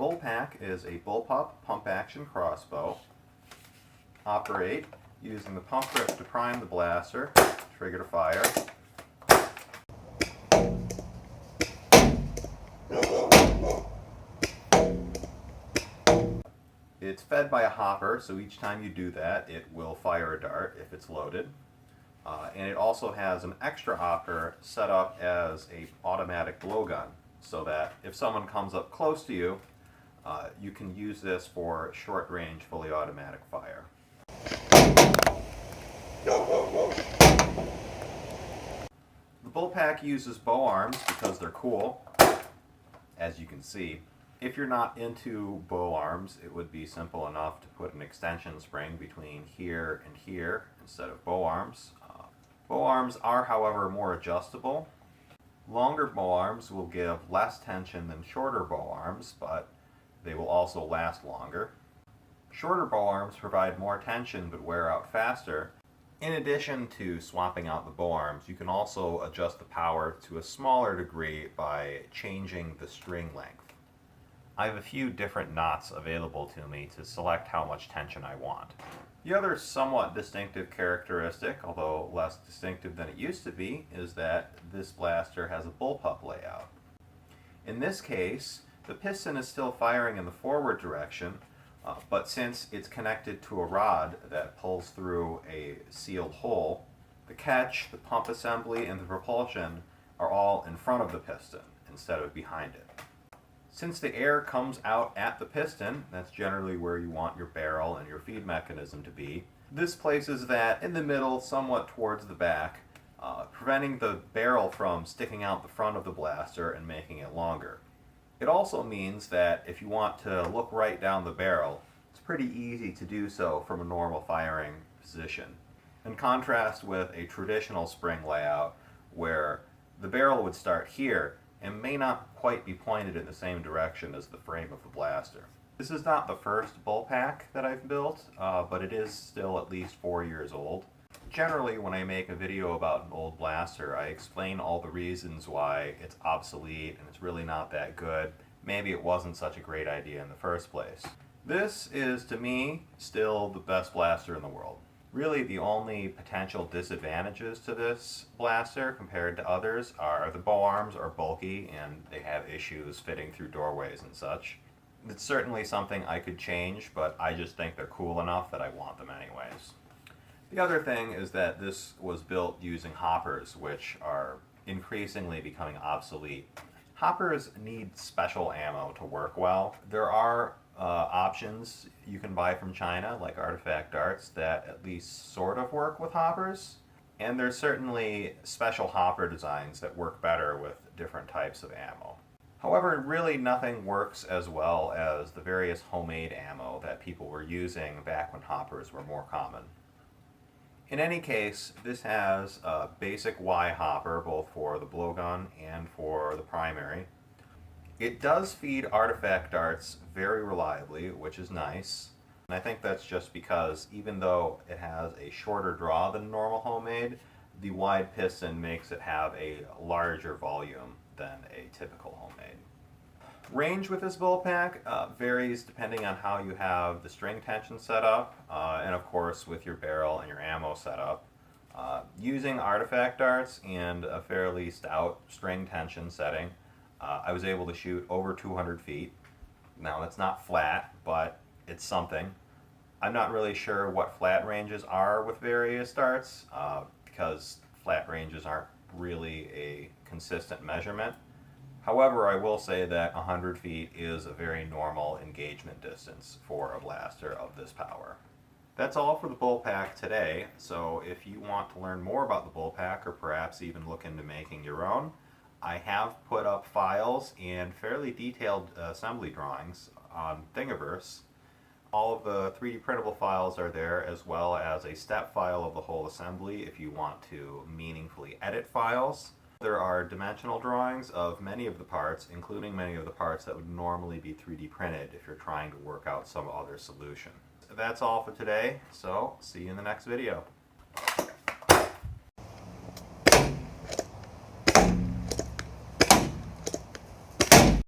BullPAC is a bullpup pump-action crossbow. Operate using the pump grip to prime the blaster, trigger to fire. It's fed by a hopper, so each time you do that, it will fire a dart if it's loaded. And it also has an extra hopper set up as an automatic blowgun, so that if someone comes up close to you, you can use this for short-range, fully automatic fire. The BullPAC uses bow arms because they're cool, as you can see. If you're not into bow arms, it would be simple enough to put an extension spring between here and here instead of bow arms. Bow arms are, however, more adjustable. Longer bow arms will give less tension than shorter bow arms, but they will also last longer. Shorter bow arms provide more tension but wear out faster. In addition to swapping out the bow arms, you can also adjust the power to a smaller degree by changing the string length. I have a few different knots available to me to select how much tension I want. The other somewhat distinctive characteristic, although less distinctive than it used to be, is that this blaster has a bullpup layout. In this case, the piston is still firing in the forward direction, but since it's connected to a rod that pulls through a sealed hole, the catch, the pump assembly, and the propulsion are all in front of the piston instead of behind it. Since the air comes out at the piston, that's generally where you want your barrel and your feed mechanism to be, this places that in the middle, somewhat towards the back, preventing the barrel from sticking out the front of the blaster and making it longer. It also means that if you want to look right down the barrel, it's pretty easy to do so from a normal firing position. In contrast with a traditional spring layout where the barrel would start here and may not quite be pointed in the same direction as the frame of the blaster. This is not the first BullPAC that I've built, but it is still at least 4 years old. Generally, when I make a video about an old blaster, I explain all the reasons why it's obsolete and it's really not that good. Maybe it wasn't such a great idea in the first place. This is, to me, still the best blaster in the world. Really, the only potential disadvantages to this blaster compared to others are the bow arms are bulky and they have issues fitting through doorways and such. It's certainly something I could change, but I just think they're cool enough that I want them anyways. The other thing is that this was built using hoppers, which are increasingly becoming obsolete. Hoppers need special ammo to work well. There are options you can buy from China, like artifact darts, that at least sort of work with hoppers. And there's certainly special hopper designs that work better with different types of ammo. However, really nothing works as well as the various homemade ammo that people were using back when hoppers were more common. In any case, this has a basic Y hopper both for the blowgun and for the primary. It does feed artifact darts very reliably, which is nice. And I think that's just because even though it has a shorter draw than normal homemade, the wide piston makes it have a larger volume than a typical homemade. Range with this BullPAC varies depending on how you have the string tension set up, and of course with your barrel and your ammo set up. Using artifact darts and a fairly stout string tension setting, I was able to shoot over 200 feet. Now that's not flat, but it's something. I'm not really sure what flat ranges are with various darts, because flat ranges aren't really a consistent measurement. However, I will say that 100 feet is a very normal engagement distance for a blaster of this power. That's all for the BullPAC today, so if you want to learn more about the BullPAC or perhaps even look into making your own, I have put up files and fairly detailed assembly drawings on Thingiverse. All of the 3D printable files are there, as well as a step file of the whole assembly if you want to meaningfully edit files. There are dimensional drawings of many of the parts, including many of the parts that would normally be 3D printed if you're trying to work out some other solution. That's all for today, so see you in the next video.